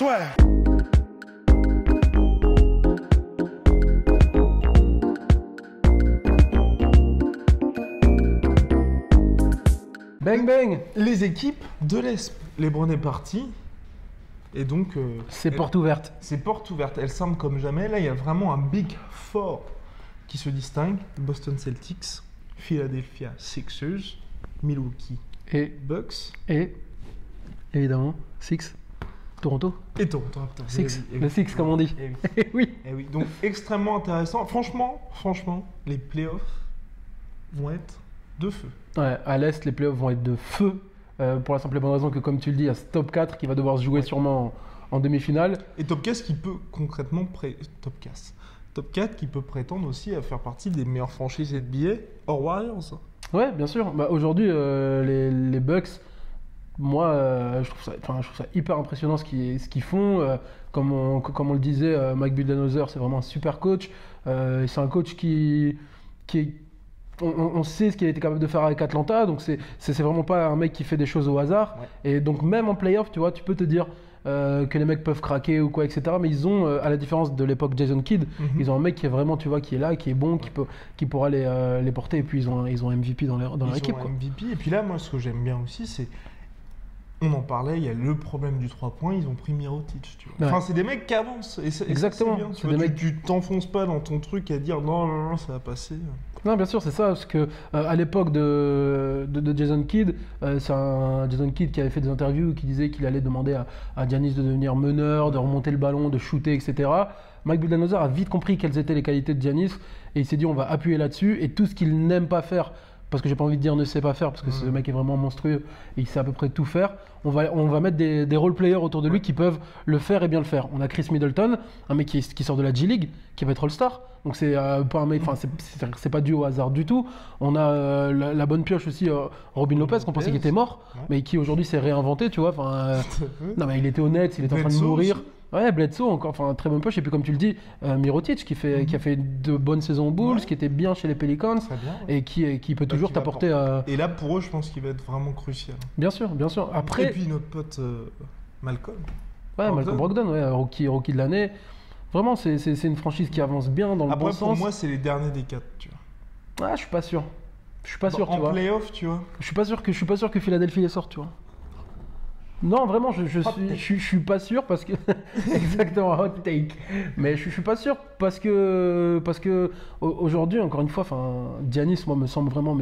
swear. Bang bang. Les équipes de l'Est. LeBron est parti. Et donc. C'est porte ouverte. C'est porte ouverte. Elle semble comme jamais. Là, il y a vraiment un Big Four qui se distingue. Boston Celtics, Philadelphia Sixers, Milwaukee Et Bucks. Et évidemment, Six. Toronto. Et Toronto Raptors. Six. Eh oui, Le Six, comme on dit. Eh oui. Oui. Eh oui. Donc, extrêmement intéressant. Franchement, les playoffs vont être de feu. Ouais, à l'Est, les playoffs vont être de feu. Pour la simple et bonne raison que, comme tu le dis, il y a ce top 4 qui va devoir se jouer sûrement en demi-finale. Et Top 4 qui peut concrètement Top 4 qui peut prétendre aussi à faire partie des meilleures franchises NBA hors Warriors. Ouais, bien sûr. Bah, aujourd'hui, les Bucks, moi, je trouve ça hyper impressionnant ce qu'ils font. Comme on le disait, Mike Budenholzer, c'est vraiment un super coach. C'est un coach qui est... On sait ce qu'il a été capable de faire avec Atlanta, donc c'est vraiment pas un mec qui fait des choses au hasard. Ouais. Et donc même en playoff, tu vois, tu peux te dire que les mecs peuvent craquer ou quoi, etc. Mais ils ont, à la différence de l'époque Jason Kidd, ils ont un mec qui est vraiment, tu vois, qui est là, qui est bon, qui pourra les porter. Et puis ils ont MVP dans leur équipe. Ils ont MVP. Et puis là, moi, ce que j'aime bien aussi, c'est... On en parlait, il y a le problème du 3 points, ils ont pris Mirotic, tu vois. Ouais. Enfin, c'est des mecs qui avancent. Exactement. Bien, tu vois, mecs... tu t'enfonces pas dans ton truc à dire non, ça va passer. Non, bien sûr, c'est ça, parce que à l'époque de Jason Kidd, c'est un Jason Kidd qui avait fait des interviews qui disait qu'il allait demander à Giannis de devenir meneur, de remonter le ballon, de shooter, etc. Mike Budenholzer a vite compris quelles étaient les qualités de Giannis et il s'est dit on va appuyer là-dessus et tout ce qu'il n'aime pas faire, parce que j'ai pas envie de dire ne sait pas faire, parce que ce mec est vraiment monstrueux et il sait à peu près tout faire. On va mettre des role players autour de lui qui peuvent le faire et bien le faire. On a Chris Middleton, un mec qui sort de la G-League, qui va être All-Star. Donc c'est pas un mec, c'est pas dû au hasard du tout. On a la bonne pioche aussi, Robin Lopez, qu'on pensait qu'il était mort, mais qui aujourd'hui s'est réinventé, tu vois. Non mais il était honnête, il était en train de mourir. Aussi. Ouais, Bledsoe encore, enfin très bonne poche. Et puis comme tu le dis, Mirotic qui a fait de bonnes saisons aux Bulls, qui était bien chez les Pelicans et qui peut toujours t'apporter. Et là pour eux, je pense qu'il va être vraiment crucial. Bien sûr, bien sûr. Après. Et puis notre pote Malcolm. Ouais, Malcolm Brogdon, ouais, rookie de l'année. Vraiment, c'est une franchise qui avance bien dans le bon sens. Après, pour moi, c'est les derniers des 4, tu vois. Ah, je suis pas sûr. Je suis pas sûr, tu vois. En playoff, tu vois. Je suis pas sûr que Philadelphie les sorte, tu vois. Non, vraiment, je suis pas sûr parce que exactement hot take. Mais je suis pas sûr parce que aujourd'hui, encore une fois, Giannis, moi, me semble vraiment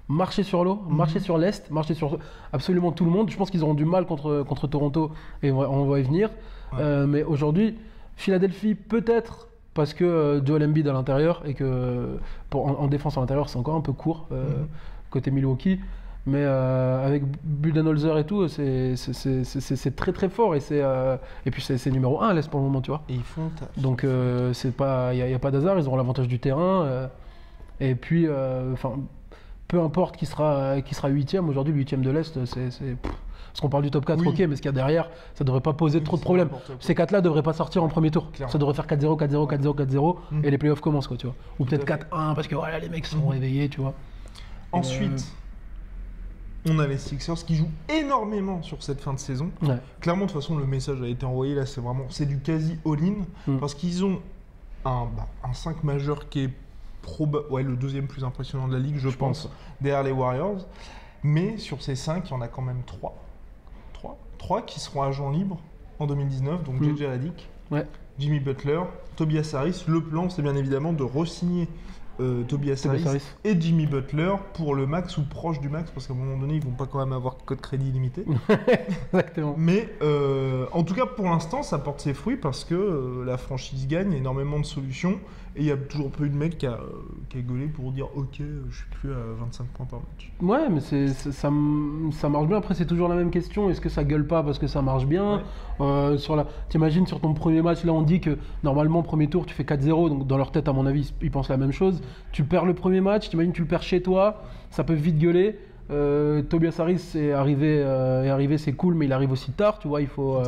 marcher sur l'eau, marcher sur l'est, marcher sur absolument tout le monde. Je pense qu'ils auront du mal contre Toronto et on va y venir. Ouais. Mais aujourd'hui, Philadelphie peut-être parce que Joel Embiid à l'intérieur et que en défense à l'intérieur, c'est encore un peu court côté Milwaukee. Mais avec Budenholzer et tout, c'est très très fort et puis c'est numéro 1 à l'Est pour le moment, tu vois. Et ils font donc c'est pas, il y a pas d'hasard, ils auront l'avantage du terrain et puis peu importe qui sera 8ème aujourd'hui, le 8ème de l'Est, parce qu'on parle du top 4, ok, mais ce qu'il y a derrière, ça devrait pas poser trop de problèmes. Ces 4-là devraient pas sortir en premier tour. Clairement. Ça devrait faire 4-0, 4-0, 4-0, 4-0 et les playoffs commencent, quoi, tu vois. Ou peut-être 4-1 parce que voilà, les mecs sont réveillés, tu vois. Ensuite. On a les Sixers qui jouent énormément sur cette fin de saison. Ouais. Clairement, de toute façon, le message a été envoyé. Là, c'est du quasi all-in. Parce qu'ils ont un 5 majeur qui est le deuxième plus impressionnant de la ligue, je pense, derrière les Warriors. Mais sur ces 5, il y en a quand même 3 qui seront agents libres en 2019. Donc, JJ Redick, Jimmy Butler, Tobias Harris. Le plan, c'est bien évidemment de re-signer Tobias Harris et Jimmy Butler pour le max ou proche du max, parce qu'à un moment donné, ils vont pas quand même avoir code crédit illimité. Exactement. Mais en tout cas, pour l'instant, ça porte ses fruits parce que la franchise gagne énormément de solutions et il y a toujours pas eu de mec qui a gueulé pour dire ok, je suis plus à 25 points par match. Ouais, mais ça marche bien. Après, c'est toujours la même question. Est-ce que ça gueule pas parce que ça marche bien? T'imagines sur ton premier match, là, on dit que normalement, premier tour, tu fais 4-0. Donc, dans leur tête, à mon avis, ils pensent la même chose. Tu perds le premier match, t'imagines, tu le perds chez toi, ça peut vite gueuler. Tobias Harris est arrivé, c'est cool, mais il arrive aussi tard, tu vois. Il faut.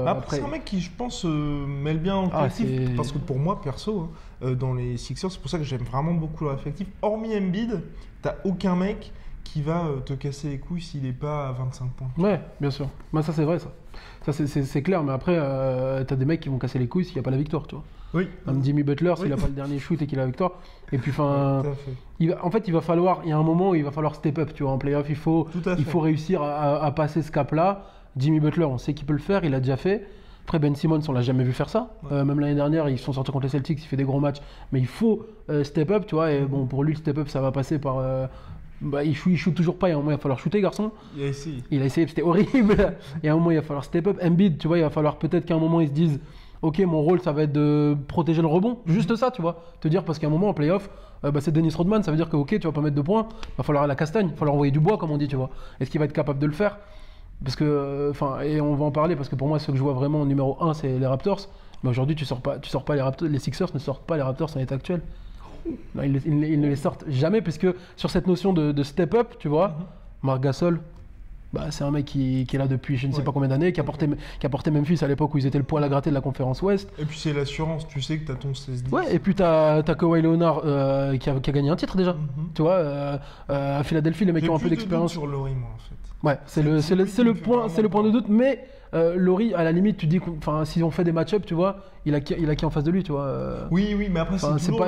Après, c'est un mec qui, je pense, mêle bien en collectif, parce que pour moi, perso, dans les Sixers, c'est pour ça que j'aime vraiment beaucoup leur effectif. Hormis Embiid, t'as aucun mec qui va te casser les couilles s'il n'est pas à 25 points. Ouais, bien sûr. Bah, ça, c'est vrai, ça. Ça, c'est clair, mais après, t'as des mecs qui vont casser les couilles s'il n'y a pas la victoire, tu vois. Oui. Comme Jimmy Butler, s'il n'a pas le dernier shoot et qu'il a la victoire. Et puis, enfin, en fait, il y a un moment où il va falloir step up, tu vois. En playoff, il faut réussir à passer ce cap-là. Jimmy Butler, on sait qu'il peut le faire, il l'a déjà fait. Après, Ben Simmons, on l'a jamais vu faire ça. Ouais. Même l'année dernière, ils sont sortis contre les Celtics, il fait des gros matchs. Mais il faut step up, tu vois. Et bon, pour lui, le step up, ça va passer par... il shoot toujours pas, il y a un moment il va falloir shooter, garçon. Il a essayé. Il a essayé, c'était horrible. Il y a un moment il va falloir step up. Embiid, tu vois, il va falloir peut-être qu'à un moment ils se disent ok, mon rôle ça va être de protéger le rebond. Juste ça, tu vois. Te dire parce qu'à un moment en playoff, c'est Dennis Rodman, ça veut dire que ok, tu vas pas mettre de points, il va falloir la castagne, il va falloir envoyer du bois comme on dit, tu vois. Est-ce qu'il va être capable de le faire? Parce que, et on va en parler parce que pour moi, ceux que je vois vraiment en numéro 1, c'est les Raptors. Mais aujourd'hui, tu sors pas les Raptors, les Sixers ne sortent pas les Raptors en état actuel. Non, ils ne les sortent jamais, puisque sur cette notion de step-up, tu vois, Marc Gasol, c'est un mec qui est là depuis je ne sais pas combien d'années, qui a porté Memphis à l'époque où ils étaient le poil à gratter de la conférence Ouest. Et puis c'est l'assurance, tu sais que tu as ton 16-10. Ouais, et puis tu as Kawhi Leonard qui a gagné un titre déjà. Tu vois, à Philadelphie, les mecs qui ont un peu d'expérience. Sur Laurie, moi, en fait. Ouais, c'est le point de doute, mais Laurie, à la limite, tu dis, si on fait des match-up, tu vois, il a qui en face de lui, tu vois. Oui, mais après,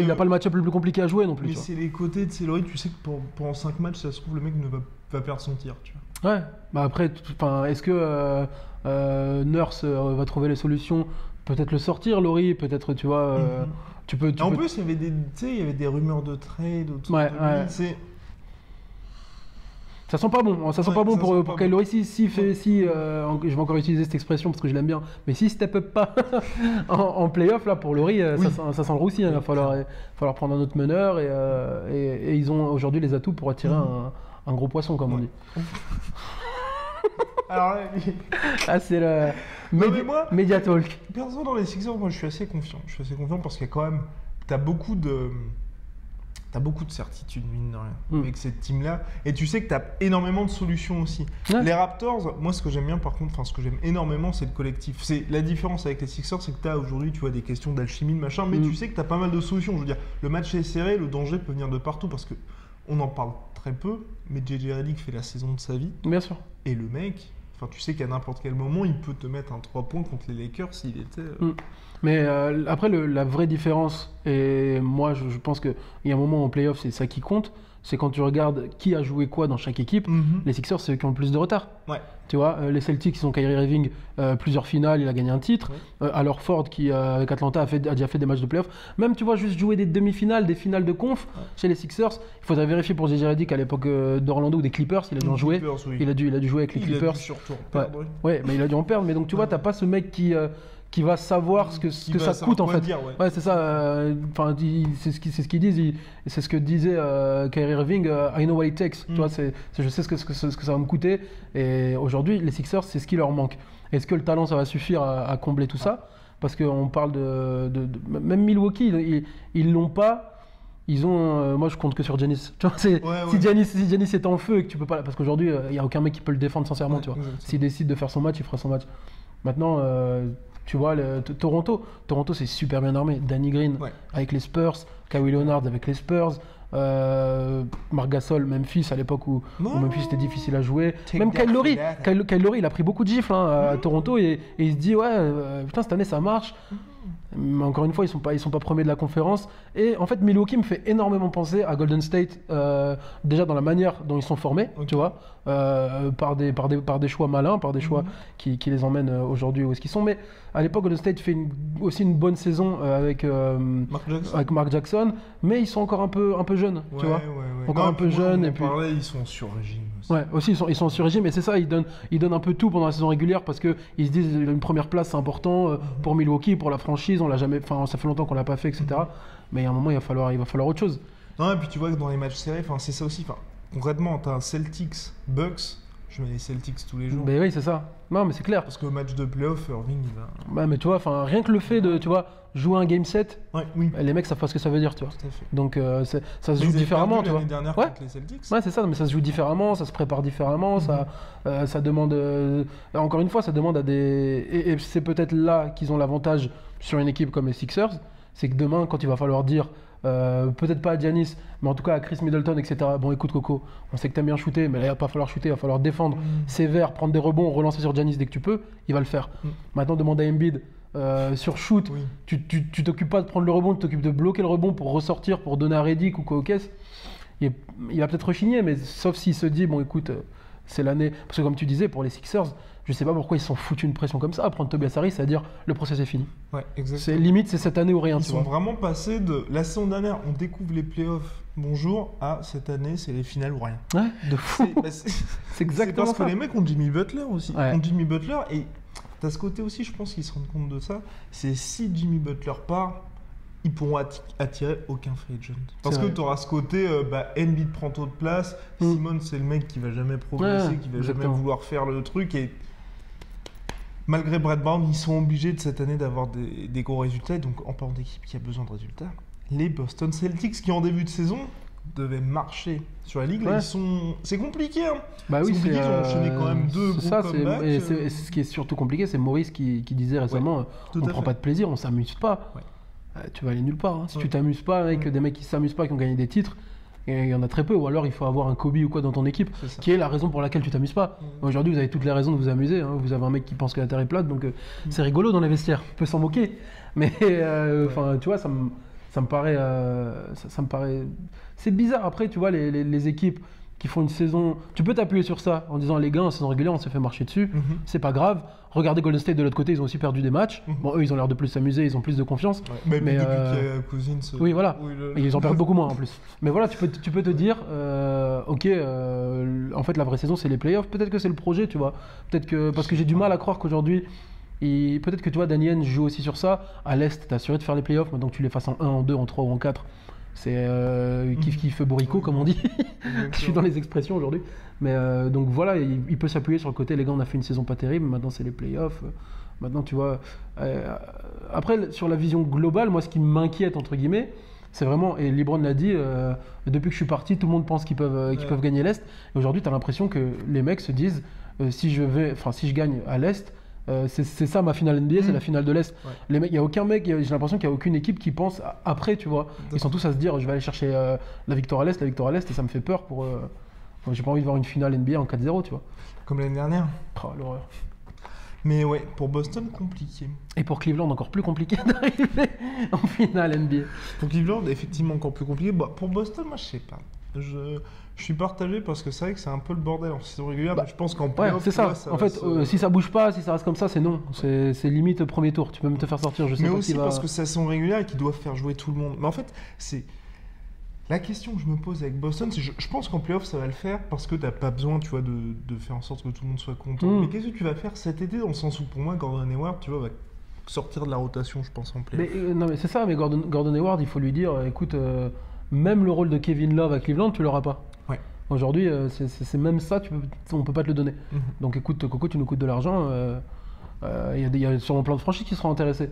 il n'a pas le match-up le plus compliqué à jouer non plus. Mais c'est les côtés de Laurie, tu sais que pendant 5 matchs, ça se trouve, le mec va perdre son tir, tu vois. Ouais, après, est-ce que Nurse va trouver les solutions? Peut-être le sortir, Laurie, peut-être, tu vois. En plus, il y avait des rumeurs de trade autour de lui. Ça sent pas bon, pas bon pour Kyle Lowry. Je vais encore utiliser cette expression parce que je l'aime bien, mais si step up pas en playoff là pour Lowry, ça sent le roussi. Il va falloir prendre un autre meneur et ils ont aujourd'hui les atouts pour attirer un gros poisson, comme on dit. Alors là, c'est le Media Talk. Perso, dans les Sixers, moi je suis assez confiant. Parce qu'il y a quand même, t'as beaucoup de certitudes, mine de rien, avec cette team-là. Et tu sais que tu as énormément de solutions aussi. Ouais. Les Raptors, moi, ce que j'aime bien, par contre, ce que j'aime énormément, c'est le collectif. C'est la différence avec les Sixers, c'est que tu as aujourd'hui, tu vois, des questions d'alchimie, de machin, mais tu sais que tu as pas mal de solutions. Je veux dire, le match est serré, le danger peut venir de partout, parce que on en parle très peu, mais JJ Redick fait la saison de sa vie. Bien sûr. Et le mec, tu sais qu'à n'importe quel moment, il peut te mettre un 3 points contre les Lakers s'il était... Mais après, la vraie différence, et moi je pense qu'il y a un moment en playoff, c'est ça qui compte, c'est quand tu regardes qui a joué quoi dans chaque équipe. Les Sixers, c'est eux qui ont le plus de retard. Ouais. Tu vois, les Celtics, ils ont Kyrie Irving, plusieurs finales, il a gagné un titre. Alors Ford, qui avec Atlanta, a déjà fait des matchs de playoff. Même, tu vois, juste jouer des demi-finales, des finales de conf chez les Sixers. Il faudrait vérifier pour JJ Redick à l'époque d'Orlando ou des Clippers, il a dû en jouer. Oui. Il a dû jouer avec les Clippers. Il a dû surtout en perdre. Ouais, mais il a dû en perdre. Mais donc, tu vois, t'as pas ce mec qui va savoir ce que ça coûte en fait. Ouais, c'est ça. C'est ce qu'ils disent. C'est ce que disait Kyrie Irving. I know what it takes. Tu vois, je sais ce que ça va me coûter. Et aujourd'hui, les Sixers, c'est ce qui leur manque. Est-ce que le talent, ça va suffire à combler tout ça? Parce qu'on parle même Milwaukee, ils l'ont pas. Ils ont. Moi, je compte que sur Giannis. Tu vois, si Giannis est en feu et que tu peux pas, parce qu'aujourd'hui, il y a aucun mec qui peut le défendre sincèrement. Tu vois, s'il décide de faire son match, il fera son match. Maintenant. Tu vois, Toronto, c'est super bien armé. Danny Green avec les Spurs, Kawhi Leonard avec les Spurs, Marc Gasol, Memphis à l'époque où Memphis était difficile à jouer. Même Kyle Lowry, il a pris beaucoup de gifles à Toronto et il se dit putain, cette année ça marche. Mais encore une fois, ils sont pas premiers de la conférence. Et en fait, Milwaukee me fait énormément penser à Golden State, déjà dans la manière dont ils sont formés, tu vois, par des choix malins, par des choix qui les emmènent aujourd'hui où est-ce qu'ils sont. Mais à l'époque, Golden State fait aussi une bonne saison avec Mark Jackson, mais ils sont encore un peu jeunes, tu vois. Encore un peu jeunes. Et puis ils sont sur régime aussi. Ouais, aussi ils sont sur régime, et c'est ça, ils donnent un peu tout pendant la saison régulière parce que ils se disent une première place c'est important pour Milwaukee, pour la franchise, on l'a jamais, ça fait longtemps qu'on l'a pas fait, etc. Mais à un moment il va falloir autre chose. Non, et puis tu vois que dans les matchs serrés, c'est ça aussi. Concrètement, t'as un Celtics Bucks. Je mets les Celtics tous les jours. Ben oui, c'est ça. Non, mais c'est clair. Parce qu'au match de playoff, Irving, il va... Bah, mais tu vois, rien que le fait de, tu vois, jouer un game set, les mecs savent pas ce que ça veut dire, tu vois. Tout à fait. Donc, ça se joue différemment, tu vois. L'année dernière contre les Celtics. Ouais, c'est ça, mais ça se joue différemment, ça se prépare différemment, ça demande... encore une fois, ça demande à des... Et c'est peut-être là qu'ils ont l'avantage sur une équipe comme les Sixers, c'est que demain, quand il va falloir dire peut-être pas à Giannis, mais en tout cas à Chris Middleton, etc. Bon, écoute, Coco, on sait que t'aimes bien shooter, mais là, il va pas falloir shooter, il va falloir défendre sévère, prendre des rebonds, relancer sur Giannis dès que tu peux, il va le faire. Maintenant, demande à Embiid, sur shoot, tu t'occupes pas de prendre le rebond, tu t'occupes de bloquer le rebond pour ressortir, pour donner à Redick ou quoi au caisse. Il va peut-être rechigner, mais sauf s'il se dit, bon, écoute, c'est l'année. Parce que comme tu disais, pour les Sixers, je sais pas pourquoi ils se sont foutus une pression comme ça. À prendre Tobias Harris, c'est-à-dire le process est fini. Ouais, exactement. Limite, c'est cette année ou rien. Ils sont vraiment passés de la saison dernière, on découvre les playoffs, bonjour, à cette année, c'est les finales ou rien. Ouais, de fou. C'est exactement ça. C'est parce que les mecs ont Jimmy Butler aussi. Ouais. Ont Jimmy Butler et t'as ce côté aussi, je pense qu'ils se rendent compte de ça. C'est si Jimmy Butler part, ils pourront attirer aucun free agent. Parce que tu auras ce côté, Embiid prend trop de place, Simmons c'est le mec qui va jamais progresser, qui va jamais vouloir faire le truc. Et malgré Brett Brown, ils sont obligés de cette année d'avoir des gros résultats. Et donc en parlant d'équipe qui a besoin de résultats, les Boston Celtics qui en début de saison devaient marcher sur la ligue, là, c'est compliqué. Hein. Bah oui, ils ont enchaîné quand même 2 gros comebacks. Et ce qui est surtout compliqué, c'est Maurice qui disait récemment, on prend pas de plaisir, on s'amuse pas. Ouais. Tu vas aller nulle part. Hein. Si tu t'amuses pas avec des mecs qui s'amusent pas, qui ont gagné des titres, il y en a très peu. Ou alors il faut avoir un Kobe ou quoi dans ton équipe, qui est la raison pour laquelle tu t'amuses pas. Aujourd'hui, vous avez toutes les raisons de vous amuser. Hein. Vous avez un mec qui pense que la Terre est plate, donc c'est rigolo dans les vestiaires. On peut s'en moquer. Mais tu vois, ça me paraît, c'est bizarre. Après, tu vois, les équipes qui font une saison, tu peux t'appuyer sur ça en disant les gars en saison régulière on s'est fait marcher dessus, c'est pas grave. Regardez Golden State de l'autre côté, ils ont aussi perdu des matchs. Bon, eux ils ont l'air de plus s'amuser, ils ont plus de confiance. Mais depuis qu'il y a Cousins, oui voilà, et ils en perdent beaucoup moins en plus. Mais voilà, tu peux te dire, ok, en fait la vraie saison c'est les playoffs. Peut-être que c'est le projet, tu vois. Peut-être que parce que j'ai du mal à croire qu'aujourd'hui. Et peut-être que tu vois, Daniel joue aussi sur ça. À l'Est, t'es assuré de faire les playoffs, maintenant que tu les fasses en 1, en 2, en 3 ou en 4. C'est kiff bourricot comme on dit. Je suis dans les expressions aujourd'hui. Mais donc voilà, il peut s'appuyer sur le côté, les gars on a fait une saison pas terrible, maintenant c'est les playoffs. Maintenant tu vois. Après sur la vision globale, moi ce qui m'inquiète entre guillemets, c'est vraiment, et LeBron l'a dit, depuis que je suis parti, tout le monde pense qu'ils peuvent gagner l'Est. Et aujourd'hui tu as l'impression que les mecs se disent, si je gagne à l'Est, c'est ça ma finale NBA, c'est la finale de l'Est. Ouais. Les mecs, il y a aucun mec, j'ai l'impression qu'il y a aucune équipe qui pense après, tu vois. Ils sont tous à se dire, je vais aller chercher la victoire à l'Est, et ça me fait peur pour. J'ai pas envie de voir une finale NBA en 4-0, tu vois. Comme l'année dernière. Oh, l'horreur. Mais ouais, pour Boston, compliqué. Et pour Cleveland, encore plus compliqué d'arriver en finale NBA. Pour Cleveland, effectivement, encore plus compliqué. Bah, pour Boston, moi, je sais pas. Je suis partagé parce que c'est vrai que c'est un peu le bordel en saison régulière. Je pense qu'en playoff, c'est ça. En fait, si ça bouge pas, si ça reste comme ça, c'est non. C'est limite premier tour. Tu peux même te faire sortir. Je sais mais pas aussi parce que c'est la saison régulière et qu'ils doivent faire jouer tout le monde. Mais en fait, c'est la question que je me pose avec Boston. C'est je pense qu'en playoff, ça va le faire parce que t'as pas besoin, tu vois, de faire en sorte que tout le monde soit content. Mais qu'est-ce que tu vas faire cet été dans le sens où pour moi, Gordon Hayward, tu vois, va sortir de la rotation, je pense en playoff. Non, mais c'est ça. Mais Gordon Hayward, il faut lui dire, écoute, même le rôle de Kevin Love à Cleveland, tu l'auras pas. Aujourd'hui, c'est même ça, on peut pas te le donner. Donc écoute, Coco, tu nous coûtes de l'argent. Il y a sûrement plein de franchises qui seront intéressées.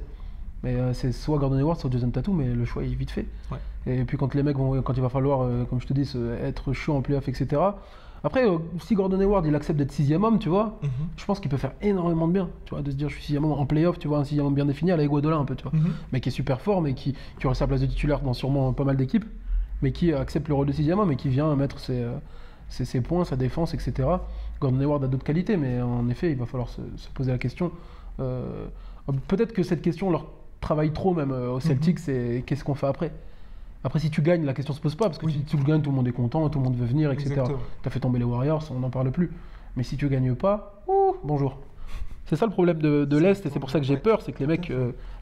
Mais c'est soit Gordon Hayward, soit Jason Tatum, mais le choix est vite fait. Ouais. Et puis quand les mecs quand il va falloir, comme je te dis, être chaud en playoff, etc. Après, si Gordon Hayward il accepte d'être 6e homme, tu vois, je pense qu'il peut faire énormément de bien. Tu vois, de se dire je suis 6e homme en playoff, tu vois, un 6e homme bien défini à la Iguodala un peu, tu vois. Mais qui est super fort, mais qui aurait sa place de titulaire dans sûrement pas mal d'équipes. Mais qui accepte le rôle de 6e homme et qui vient mettre ses points, sa défense, etc. Gordon Hayward a d'autres qualités, mais en effet, il va falloir se poser la question. Peut-être que cette question leur travaille trop même au Celtics, c'est qu'est-ce qu'on fait après ? Après, si tu gagnes, la question se pose pas, parce que si tu gagnes, tout le monde est content, tout le monde veut venir, etc. Tu as fait tomber les Warriors, on n'en parle plus. Mais si tu gagnes pas, bonjour. C'est ça le problème de l'Est, et c'est pour ça que j'ai peur, c'est que les mecs...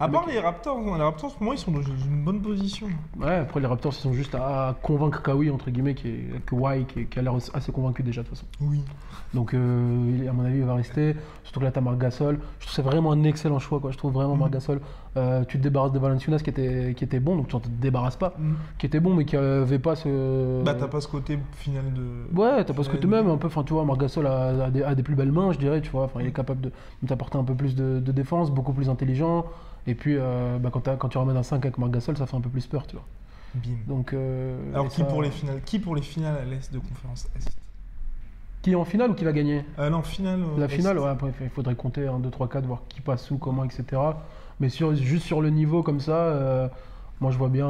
à part les Raptors, pour moi, ils sont dans une bonne position. Ouais, après les Raptors, ils sont juste à convaincre Kawhi, entre guillemets, qui a l'air assez convaincu déjà, de toute façon. Oui. Donc, à mon avis, il va rester. Surtout que là, t'as Marc Gasol. Je trouve que c'est vraiment un excellent choix, quoi. Je trouve vraiment Marc Gasol. Tu te débarrasses de Valanciunas, qui était bon, donc tu ne te débarrasses pas. Qui était bon, mais qui avait pas ce... Bah, t'as pas ce côté final de... Ouais, t'as pas ce côté même, un peu. Enfin, tu vois, Marc Gasol a des plus belles mains, je dirais, tu vois. Enfin, il est capable de t'apporter un peu plus de défense, beaucoup plus intelligent. Et puis, quand tu ramènes un 5 avec Marc Gasol, ça fait un peu plus peur, tu vois. Bim. Donc, alors, qui pour les finales à l'Est de conférence Est ? Qui est en finale ou qui va gagner ? Non, finale. La finale, ouais, après, il faudrait compter 1, 2, 3, 4, voir qui passe où, comment, etc. Mais juste sur le niveau comme ça, Moi, je vois bien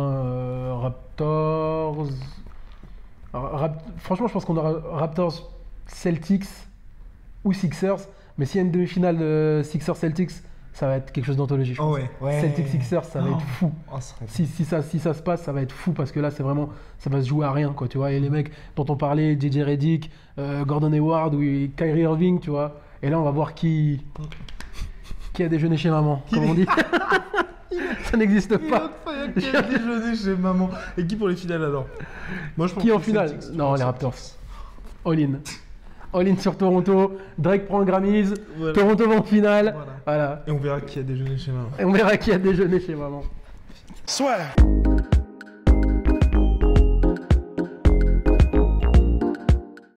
Raptors. Franchement, je pense qu'on aura Raptors, Celtics ou Sixers. Mais s'il y a une demi-finale Sixers-Celtics, ça va être quelque chose d'anthologie. Je pense. Celtics-Sixers, ça va être fou. Si ça se passe, ça va être fou parce que là, c'est vraiment, ça va se jouer à rien, quoi, tu vois. Et les mecs dont on parlait, JJ Redick, Gordon Hayward ou Kyrie Irving, tu vois. Et là, on va voir qui a déjeuné chez maman, comme on dit. Ça n'existe pas. Qui a déjeuné chez maman. Et qui pour les finales alors? Moi, je pense qui en finale? Non, les Raptors. All-in. All-in sur Toronto. Drake prend le Grammys. Voilà. Toronto va en finale. Voilà. Et on verra qui a déjeuné chez maman. Soit.